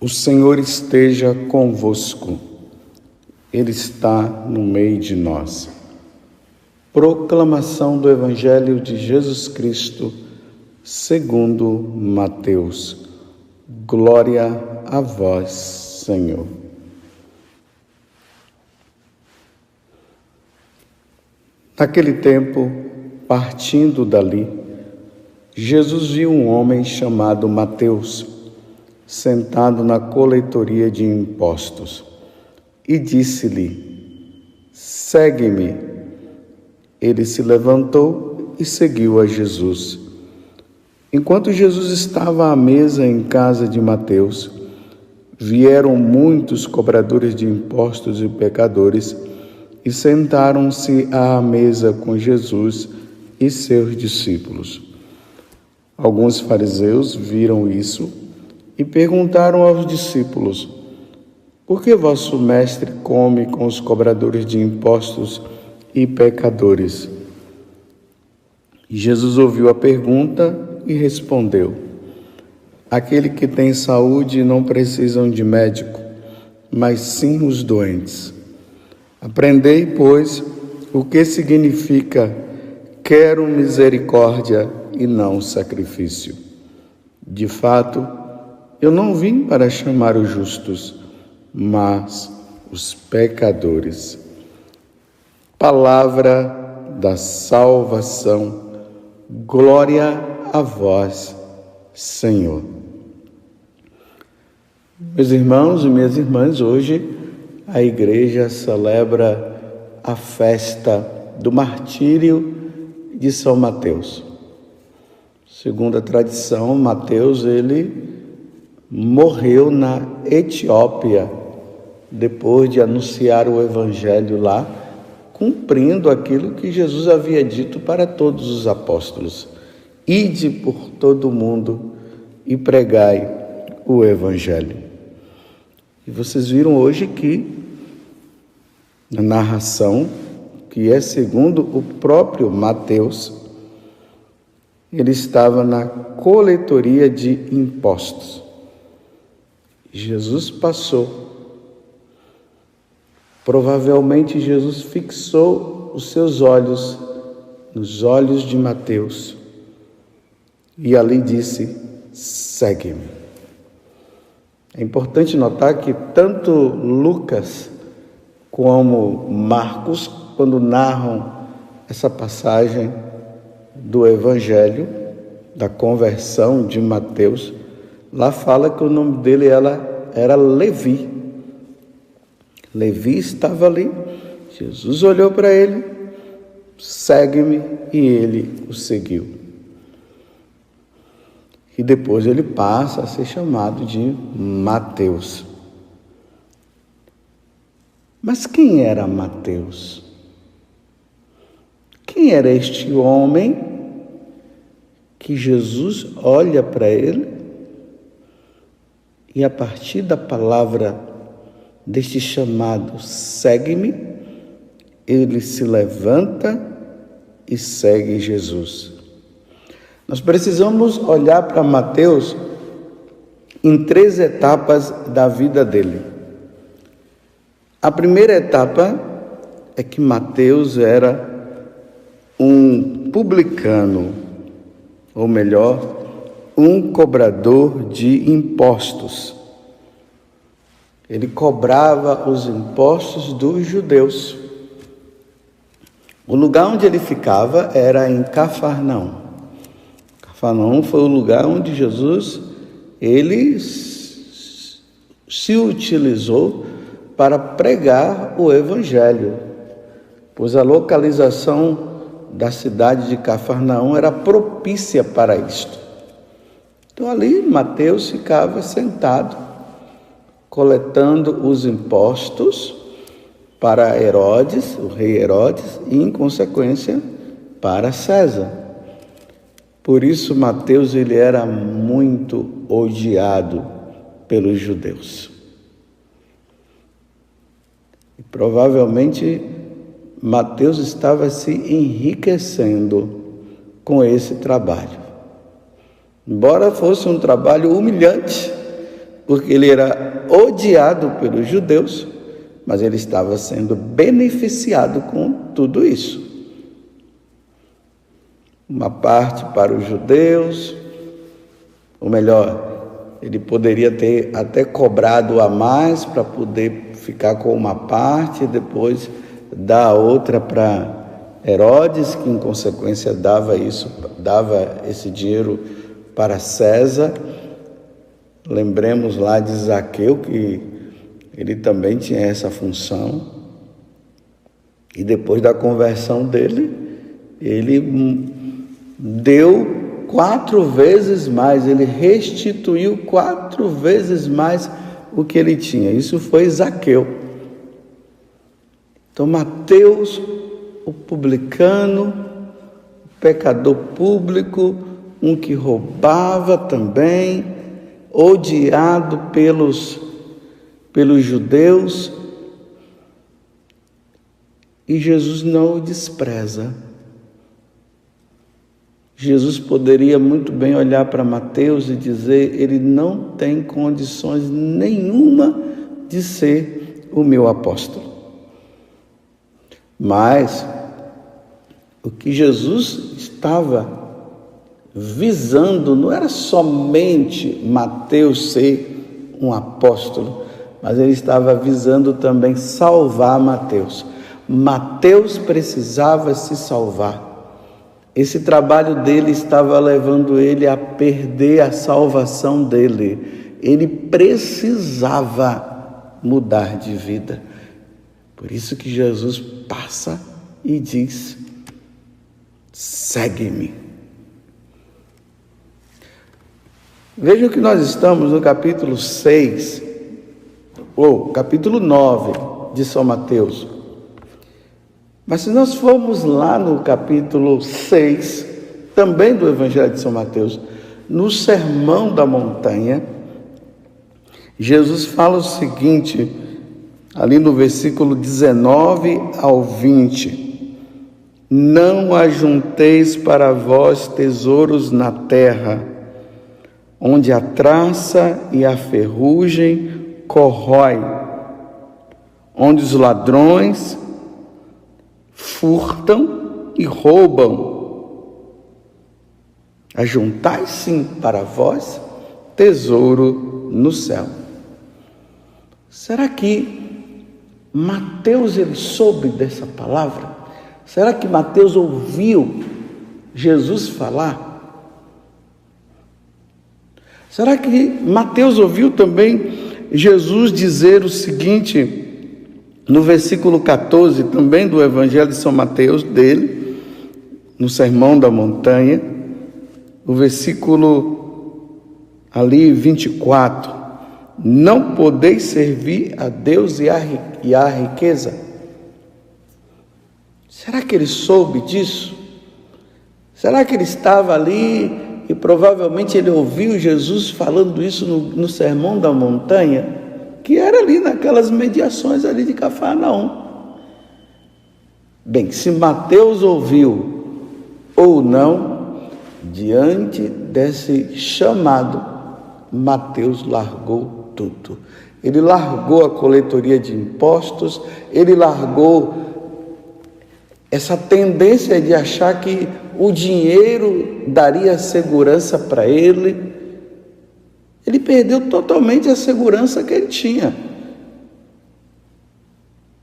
O Senhor esteja convosco, Ele está no meio de nós. Proclamação do Evangelho de Jesus Cristo, segundo Mateus. Glória a vós, Senhor. Naquele tempo, partindo dali, Jesus viu um homem chamado Mateus, sentado na coletoria de impostos, e disse-lhe: segue-me. Ele se levantou e seguiu a Jesus. Enquanto Jesus estava à mesa em casa de Mateus, vieram muitos cobradores de impostos e pecadores e sentaram-se à mesa com Jesus e seus discípulos. Alguns fariseus viram isso e perguntaram aos discípulos: por que vosso mestre come com os cobradores de impostos e pecadores? Jesus ouviu a pergunta e respondeu: aquele que tem saúde não precisam de médico, mas sim os doentes. Aprendei, pois, o que significa quero misericórdia e não sacrifício. De fato, eu não vim para chamar os justos, mas os pecadores. Palavra da salvação. Glória a vós, Senhor. Meus irmãos e minhas irmãs, hoje a igreja celebra a festa do martírio de São Mateus. Segundo a tradição, Mateus, ele morreu na Etiópia, depois de anunciar o Evangelho lá, cumprindo aquilo que Jesus havia dito para todos os apóstolos: ide por todo o mundo e pregai o Evangelho. E vocês viram hoje que, na narração, que é segundo o próprio Mateus, ele estava na coletoria de impostos. Jesus passou. Provavelmente Jesus fixou os seus olhos nos olhos de Mateus e ali disse: segue-me. É importante notar que tanto Lucas como Marcos, quando narram essa passagem do Evangelho, da conversão de Mateus, lá fala que o nome dele era Levi. Levi estava ali, Jesus olhou para ele: segue-me, e ele o seguiu. E depois ele passa a ser chamado de Mateus. Mas quem era Mateus? Quem era este homem que Jesus olha para ele e a partir da palavra deste chamado segue-me, ele se levanta e segue Jesus? Nós precisamos olhar para Mateus em 3 etapas da vida dele. A primeira etapa é que Mateus era um publicano, ou melhor, um cobrador de impostos. Ele cobrava os impostos dos judeus. O lugar onde ele ficava era em Cafarnaum. Cafarnaum foi o lugar onde Jesus ele se utilizou para pregar o Evangelho, pois a localização da cidade de Cafarnaum era propícia para isto. Então ali Mateus ficava sentado, coletando os impostos para Herodes, o rei Herodes, e em consequência para César. Por isso Mateus ele era muito odiado pelos judeus. E provavelmente Mateus estava se enriquecendo com esse trabalho. Embora fosse um trabalho humilhante, porque ele era odiado pelos judeus, mas ele estava sendo beneficiado com tudo isso. Uma parte para os judeus, ou melhor, ele poderia ter até cobrado a mais para poder ficar com uma parte e depois dar a outra para Herodes, que em consequência dava esse dinheiro para César. Lembremos lá de Zaqueu, que ele também tinha essa função. E depois da conversão dele, ele deu 4 vezes mais, ele restituiu 4 vezes mais o que ele tinha. Isso foi Zaqueu. Então Mateus, o publicano, o pecador público, um que roubava também, odiado pelos judeus, e Jesus não o despreza. Jesus poderia muito bem olhar para Mateus e dizer: ele não tem condições nenhuma de ser o meu apóstolo. Mas o que Jesus estava visando não era somente Mateus ser um apóstolo, mas ele estava visando também salvar Mateus. Mateus precisava se salvar. Esse trabalho dele estava levando ele a perder a salvação dele. Ele precisava mudar de vida. Por isso que Jesus passa e diz: segue-me. Vejam que nós estamos no capítulo 6, ou capítulo 9 de São Mateus. Mas se nós formos lá no capítulo 6, também do Evangelho de São Mateus, no Sermão da Montanha, Jesus fala o seguinte, ali no versículo 19 ao 20: não ajunteis para vós tesouros na terra, onde a traça e a ferrugem corrói, onde os ladrões furtam e roubam. Ajuntai sim para vós tesouro no céu. Será que Mateus ele soube dessa palavra? Será que Mateus ouviu Jesus falar? Será que Mateus ouviu também Jesus dizer o seguinte, no versículo 14, também do Evangelho de São Mateus, dele, no Sermão da Montanha, o versículo ali 24: não podeis servir a Deus e à riqueza. Será que ele soube disso? Será que ele estava ali e provavelmente ele ouviu Jesus falando isso no Sermão da Montanha, que era ali naquelas mediações ali de Cafarnaum? Bem, se Mateus ouviu ou não, diante desse chamado, Mateus largou tudo. Ele largou a coletoria de impostos, ele largou essa tendência de achar que o dinheiro daria segurança para ele. Ele perdeu totalmente a segurança que ele tinha.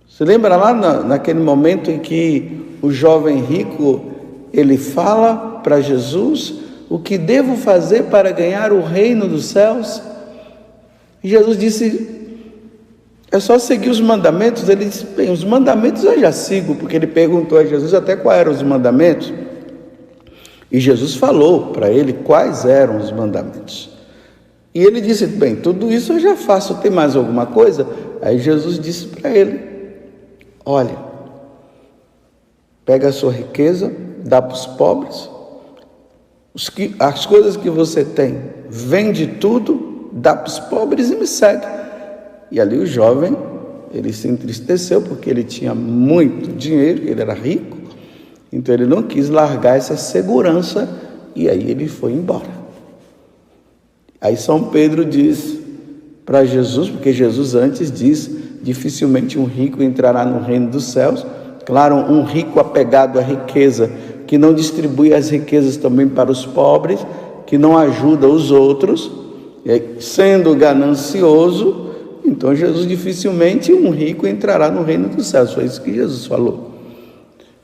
Você lembra lá naquele momento em que o jovem rico, ele fala para Jesus: o que devo fazer para ganhar o reino dos céus? E Jesus disse: é só seguir os mandamentos. Ele disse: bem, os mandamentos eu já sigo, porque ele perguntou a Jesus até quais eram os mandamentos. E Jesus falou para ele quais eram os mandamentos. E ele disse: bem, tudo isso eu já faço, tem mais alguma coisa? Aí Jesus disse para ele: olha, pega a sua riqueza, dá para os pobres, as coisas que você tem, vende tudo, dá para os pobres e me segue. E ali o jovem, ele se entristeceu porque ele tinha muito dinheiro, ele era rico, então ele não quis largar essa segurança e aí ele foi embora. Aí São Pedro diz: para Jesus, porque Jesus antes diz: dificilmente um rico entrará no reino dos céus. Claro, um rico apegado à riqueza, que não distribui as riquezas também para os pobres, que não ajuda os outros, sendo ganancioso, então Jesus dificilmente um rico entrará no reino dos céus. Foi isso que Jesus falou.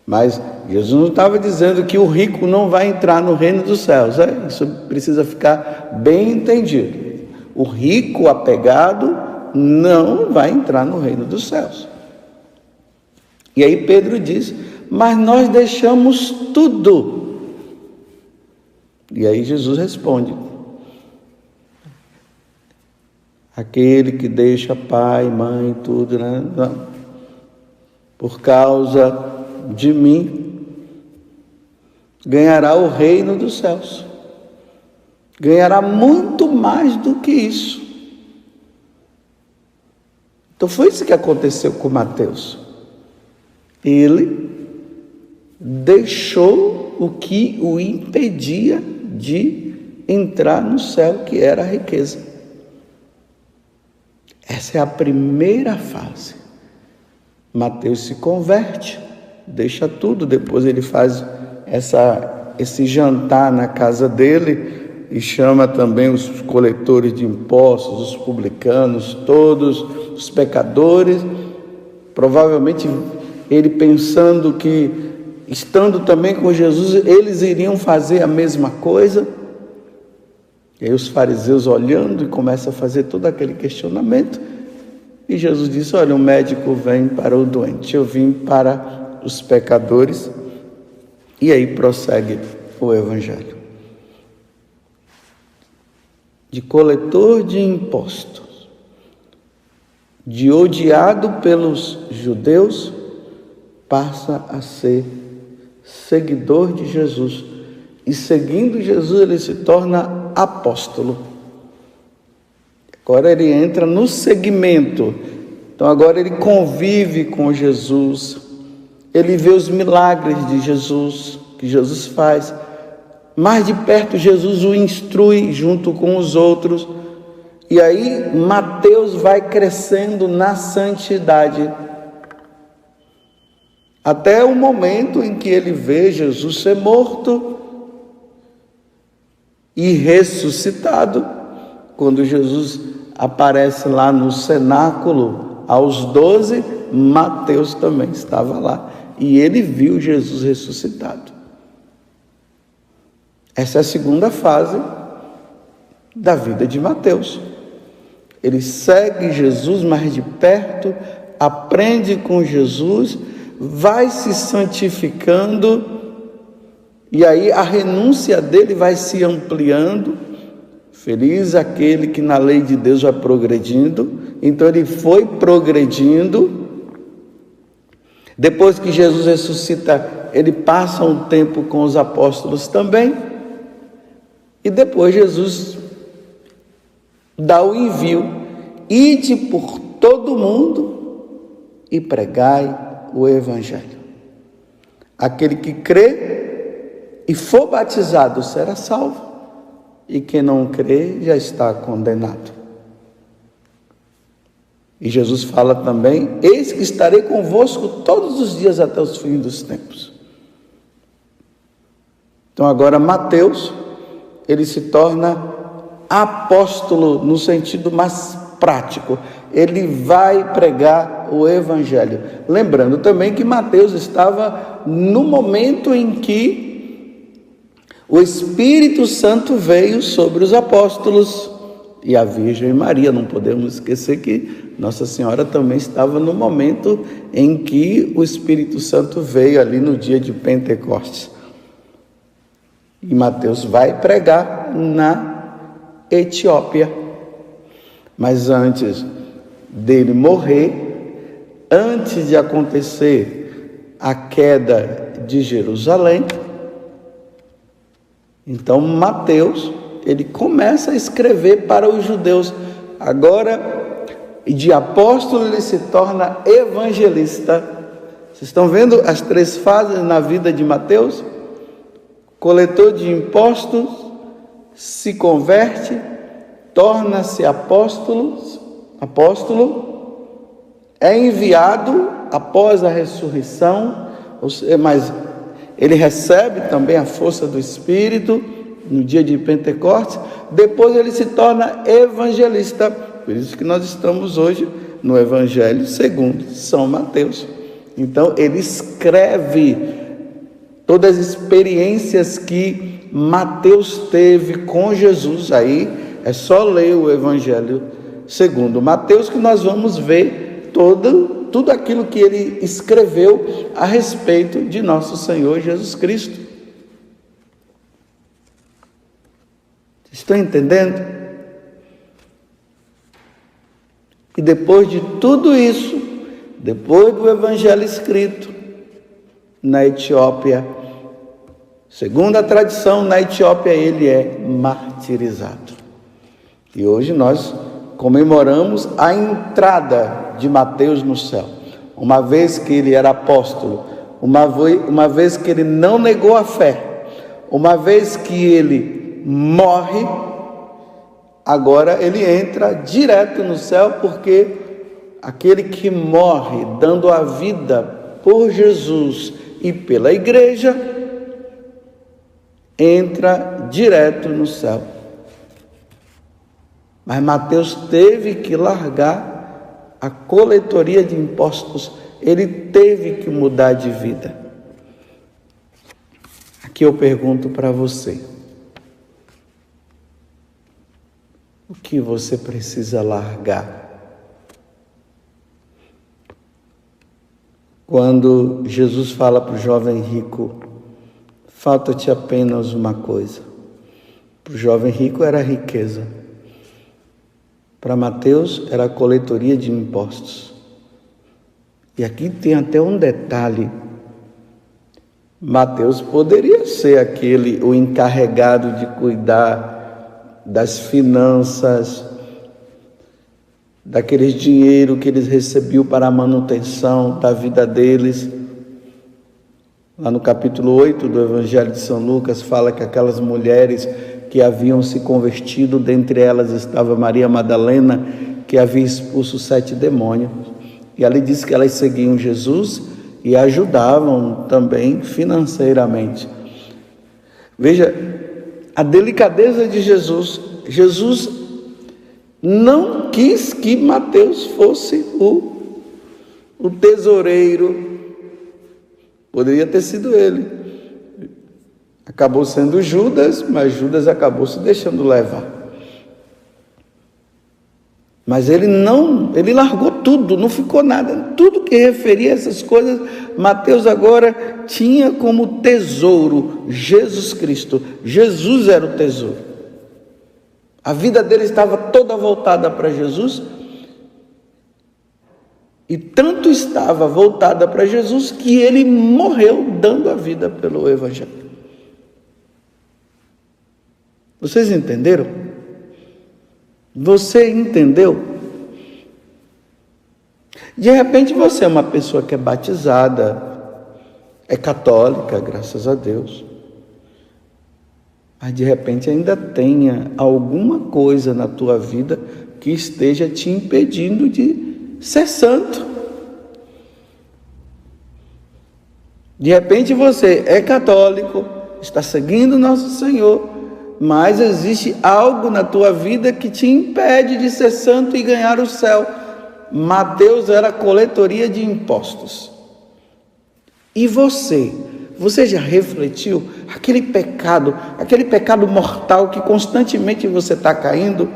Mas Jesus não estava dizendo que o rico não vai entrar no reino dos céus. Isso precisa ficar bem entendido. O rico apegado não vai entrar no reino dos céus. E aí Pedro diz: mas nós deixamos tudo. E aí Jesus responde: aquele que deixa pai, mãe, tudo, né? Por causa de mim, ganhará o reino dos céus. Ganhará muito mais do que isso. Então foi isso que aconteceu com Mateus. Ele deixou o que o impedia de entrar no céu, que era a riqueza. Essa é a primeira fase. Mateus se converte, deixa tudo. Depois ele faz esse jantar na casa dele e chama também os coletores de impostos, os publicanos, todos os pecadores. Provavelmente ele pensando que, estando também com Jesus, eles iriam fazer a mesma coisa. E aí os fariseus olhando e começam a fazer todo aquele questionamento. E Jesus disse: olha, o médico vem para o doente, eu vim para os pecadores. E aí prossegue o evangelho. De coletor de impostos, de odiado pelos judeus, passa a ser seguidor de Jesus. E seguindo Jesus, ele se torna apóstolo. Agora ele entra no segmento. Então agora ele convive com Jesus. Ele vê os milagres de Jesus, que Jesus faz. Mais de perto, Jesus o instrui junto com os outros. E aí Mateus vai crescendo na santidade. Até o momento em que ele vê Jesus ser morto e ressuscitado. Quando Jesus aparece lá no cenáculo aos 12, Mateus também estava lá. E ele viu Jesus ressuscitado. Essa é a segunda fase da vida de Mateus. Ele segue Jesus mais de perto, aprende com Jesus, vai se santificando, e aí a renúncia dele vai se ampliando. Feliz aquele que na lei de Deus vai progredindo. Então ele foi progredindo. Depois que Jesus ressuscita, ele passa um tempo com os apóstolos também. E depois Jesus dá o envio: ide por todo mundo e pregai o evangelho. Aquele que crê e for batizado será salvo, e quem não crê já está condenado. E Jesus fala também: eis que estarei convosco todos os dias até os fins dos tempos. Então agora Mateus, ele se torna apóstolo no sentido mais prático. Ele vai pregar o evangelho. Lembrando também que Mateus estava no momento em que o Espírito Santo veio sobre os apóstolos e a Virgem Maria. Não podemos esquecer que Nossa Senhora também estava no momento em que o Espírito Santo veio ali no dia de Pentecostes. E Mateus vai pregar na Etiópia. Mas antes dele morrer, antes de acontecer a queda de Jerusalém, então Mateus, ele começa a escrever para os judeus. Agora, de apóstolo, ele se torna evangelista. Vocês estão vendo as 3 fases na vida de Mateus? Coletor de impostos, se converte, torna-se apóstolo, é enviado após a ressurreição, mas ele recebe também a força do Espírito no dia de Pentecostes, depois ele se torna evangelista. Por isso que nós estamos hoje no Evangelho segundo São Mateus. Então ele escreve todas as experiências que Mateus teve com Jesus. Aí é só ler o Evangelho segundo Mateus que nós vamos ver tudo aquilo que ele escreveu a respeito de nosso Senhor Jesus Cristo. Estão entendendo? E depois de tudo isso, depois do Evangelho escrito na Etiópia, segundo a tradição, na Etiópia ele é martirizado. E hoje nós comemoramos a entrada de Mateus no céu. Uma vez que ele era apóstolo, uma vez que ele não negou a fé, uma vez que ele morre, agora ele entra direto no céu, porque aquele que morre dando a vida por Jesus e pela igreja, entra direto no céu. Mas Mateus teve que largar a coletoria de impostos, ele teve que mudar de vida. Aqui eu pergunto para você: o que você precisa largar? Quando Jesus fala para o jovem rico, falta-te apenas uma coisa. Para o jovem rico era a riqueza. Para Mateus era a coletoria de impostos. E aqui tem até um detalhe. Mateus poderia ser o encarregado de cuidar das finanças, daqueles dinheiro que eles recebiam para a manutenção da vida deles. Lá no capítulo 8 do Evangelho de São Lucas fala que aquelas mulheres que haviam se convertido, dentre elas estava Maria Madalena, que havia expulso 7 demônios. E ali diz que elas seguiam Jesus e ajudavam também financeiramente. Veja a delicadeza de Jesus. Jesus não quis que Mateus fosse o tesoureiro. Poderia ter sido ele. Acabou sendo Judas, mas Judas acabou se deixando levar. Mas ele largou tudo, não ficou nada. Tudo que referia a essas coisas, Mateus agora tinha como tesouro Jesus Cristo. Jesus era o tesouro. A vida dele estava toda voltada para Jesus. E tanto estava voltada para Jesus que ele morreu dando a vida pelo Evangelho. Vocês entenderam? Você entendeu? De repente você é uma pessoa que é batizada, é católica, graças a Deus. Mas de repente ainda tenha alguma coisa na tua vida que esteja te impedindo de ser santo. De repente você é católico, está seguindo nosso Senhor, mas existe algo na tua vida que te impede de ser santo e ganhar o céu. Mateus era a coletoria de impostos. E você já refletiu aquele pecado mortal que constantemente você está caindo?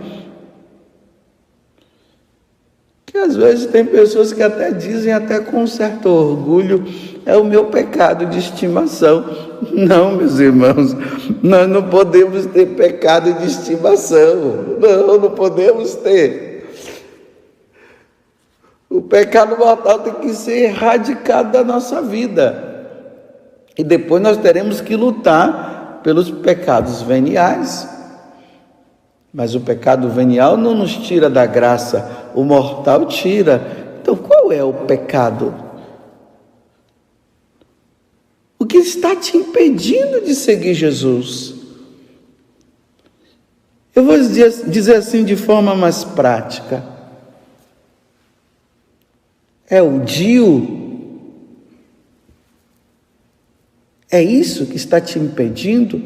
Que às vezes tem pessoas que até dizem, até com um certo orgulho, é o meu pecado de estimação. Não, meus irmãos, nós não podemos ter pecado de estimação. Não podemos ter. O pecado mortal tem que ser erradicado da nossa vida. E depois nós teremos que lutar pelos pecados veniais. Mas o pecado venial não nos tira da graça, o mortal tira. Então qual é o pecado? O que está te impedindo de seguir Jesus? Eu vou dizer assim de forma mais prática. É o DIU? É isso que está te impedindo?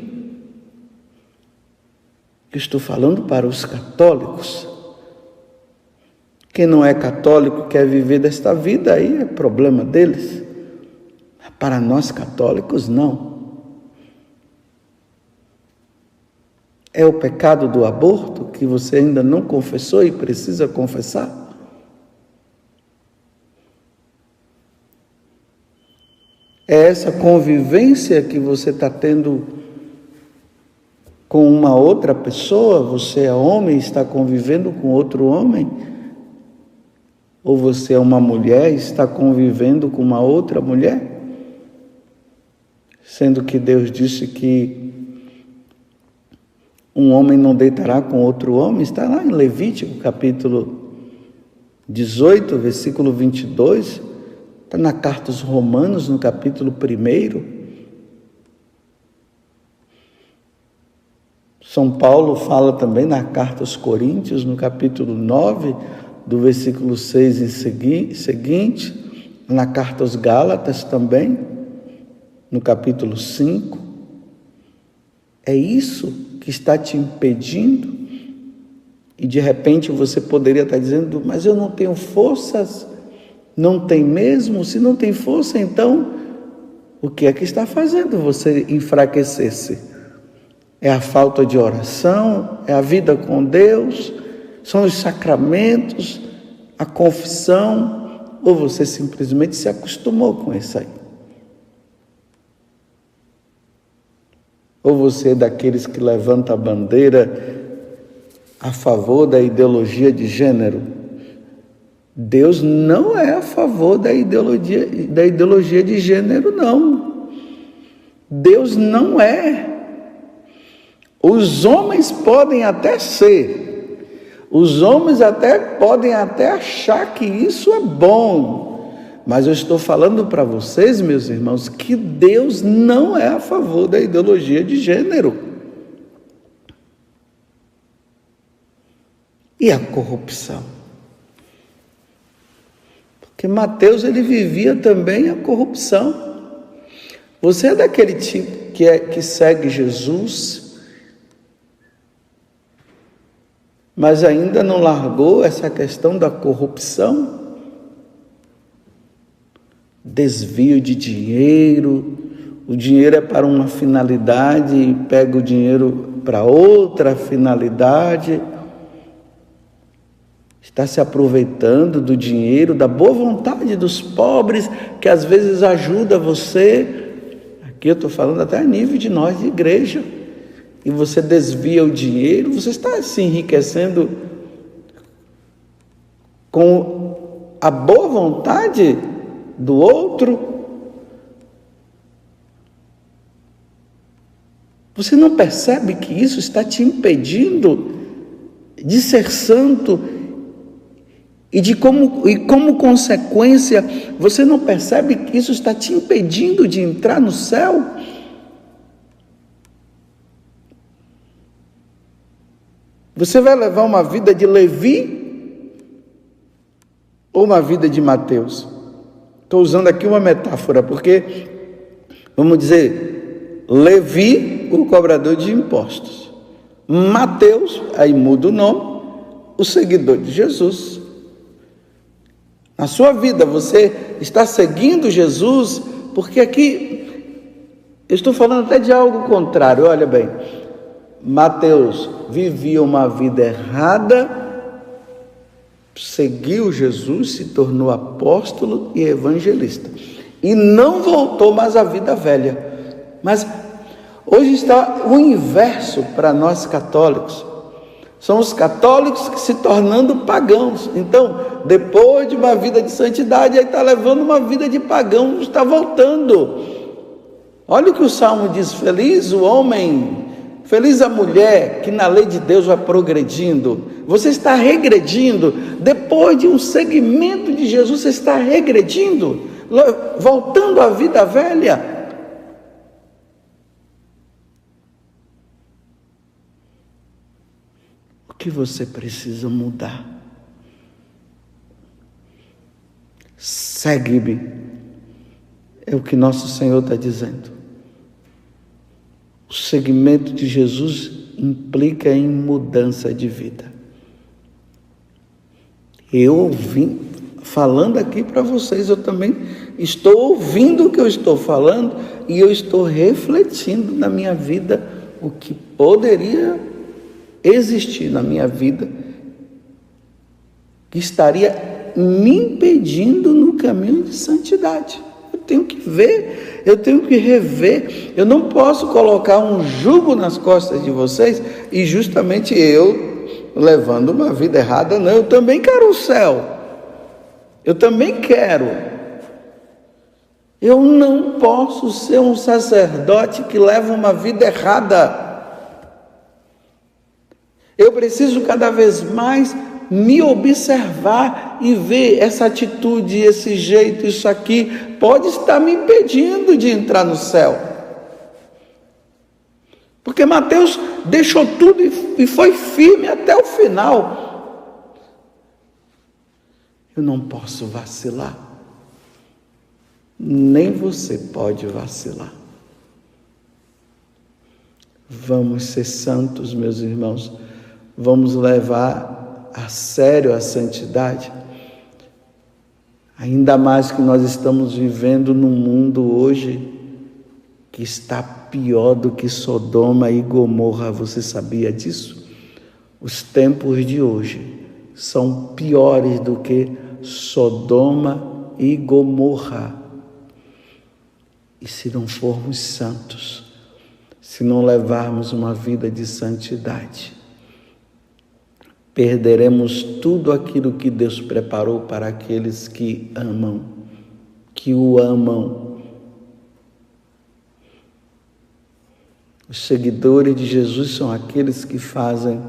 Eu estou falando para os católicos. Quem não é católico quer viver desta vida, aí é problema deles. Para nós católicos, não. É o pecado do aborto que você ainda não confessou e precisa confessar? É essa convivência que você está tendo com uma outra pessoa? Você é homem e está convivendo com outro homem? Ou você é uma mulher e está convivendo com uma outra mulher? Sendo que Deus disse que um homem não deitará com outro homem, está lá em Levítico, capítulo 18, versículo 22, está na carta aos Romanos, no capítulo 1. São Paulo fala também na carta aos Coríntios, no capítulo 9, do versículo 6 em seguinte, na carta aos Gálatas também, no capítulo 5. É isso que está te impedindo? E de repente você poderia estar dizendo, mas eu não tenho forças. Não tem mesmo? Se não tem força, então o que é que está fazendo você enfraquecer-se? É a falta de oração? É a vida com Deus? São os sacramentos? A confissão? Ou você simplesmente se acostumou com isso aí? Ou você é daqueles que levanta a bandeira a favor da ideologia de gênero? Deus não é a favor da ideologia de gênero, não. Deus não é. Os homens podem até ser. Os homens podem até achar que isso é bom. Mas eu estou falando para vocês, meus irmãos, que Deus não é a favor da ideologia de gênero. E a corrupção? Porque Mateus, ele vivia também a corrupção. Você é daquele tipo que segue Jesus, mas ainda não largou essa questão da corrupção? Desvio de dinheiro, o dinheiro é para uma finalidade e pega o dinheiro para outra finalidade, está se aproveitando do dinheiro, da boa vontade dos pobres, que às vezes ajuda você, aqui eu estou falando até a nível de nós de igreja, e você desvia o dinheiro, você está se enriquecendo com a boa vontade do outro. Você não percebe que isso está te impedindo de ser santo e como consequência, você não percebe que isso está te impedindo de entrar no céu? Você vai levar uma vida de Levi ou uma vida de Mateus? Estou usando aqui uma metáfora, porque, vamos dizer, Levi, o cobrador de impostos. Mateus, aí muda o nome, o seguidor de Jesus. Na sua vida, você está seguindo Jesus, porque aqui, eu estou falando até de algo contrário, olha bem. Mateus vivia uma vida errada, seguiu Jesus, se tornou apóstolo e evangelista. E não voltou mais à vida velha. Mas hoje está o inverso para nós católicos. São os católicos que se tornando pagãos. Então, depois de uma vida de santidade, aí está levando uma vida de pagão, está voltando. Olha o que o Salmo diz: feliz o homem, feliz a mulher que na lei de Deus vai progredindo. Você está regredindo. Depois de um segmento de Jesus, você está regredindo, voltando à vida velha. que você precisa mudar. Segue-me, é o que nosso Senhor está dizendo. O seguimento de Jesus implica em mudança de vida. Eu vim falando aqui para vocês, eu também estou ouvindo o que eu estou falando e eu estou refletindo na minha vida o que poderia existir na minha vida que estaria me impedindo no caminho de santidade. Eu tenho que ver, eu tenho que rever. Eu não posso colocar um jugo nas costas de vocês e justamente eu levando uma vida errada. Não, eu também quero o céu. Eu também quero. Eu não posso ser um sacerdote que leva uma vida errada. Eu preciso cada vez mais me observar e ver essa atitude, esse jeito, isso aqui pode estar me impedindo de entrar no céu. Porque Mateus deixou tudo e foi firme até o final. Eu não posso vacilar. Nem você pode vacilar. Vamos ser santos, meus irmãos. Vamos levar a sério a santidade. Ainda mais que nós estamos vivendo num mundo hoje que está pior do que Sodoma e Gomorra. Você sabia disso? Os tempos de hoje são piores do que Sodoma e Gomorra. E se não formos santos, se não levarmos uma vida de santidade, perderemos tudo aquilo que Deus preparou para aqueles que amam, que o amam. Os seguidores de Jesus são aqueles que fazem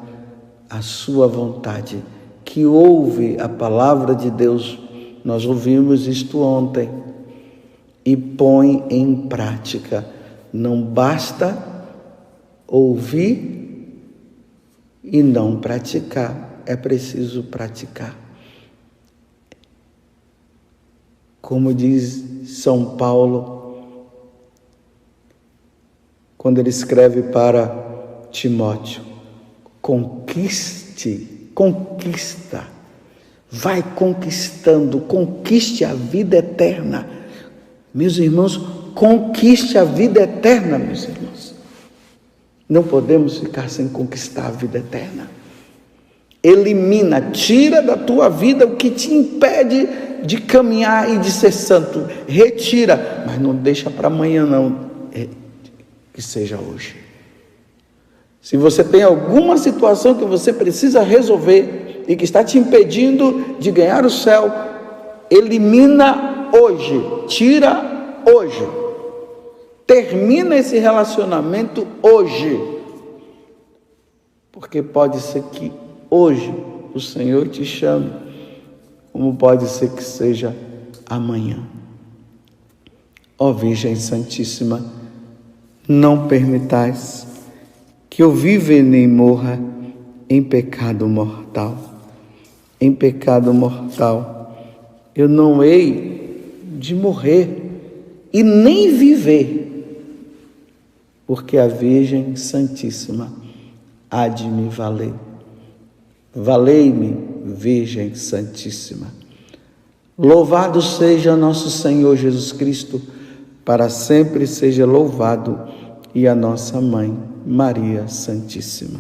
a sua vontade, que ouvem a palavra de Deus. Nós ouvimos isto ontem. E põe em prática. Não basta ouvir e não praticar. É preciso praticar. Como diz São Paulo, quando ele escreve para Timóteo, conquista, vai conquistando, conquiste a vida eterna. Meus irmãos, conquiste a vida eterna, meus irmãos. Não podemos ficar sem conquistar a vida eterna. Elimina, tira da tua vida o que te impede de caminhar e de ser santo. Retira, mas não deixa para amanhã não, que seja hoje. Se você tem alguma situação que você precisa resolver e que está te impedindo de ganhar o céu, elimina hoje, tira hoje, termina esse relacionamento hoje, porque pode ser que hoje o Senhor te chame, como pode ser que seja amanhã. Ó Virgem Santíssima, não permitais que eu viva e nem morra em pecado mortal. Em pecado mortal eu não hei de morrer e nem viver, porque a Virgem Santíssima há de me valer. Valei-me, Virgem Santíssima. Louvado seja nosso Senhor Jesus Cristo, para sempre seja louvado, e a nossa Mãe, Maria Santíssima.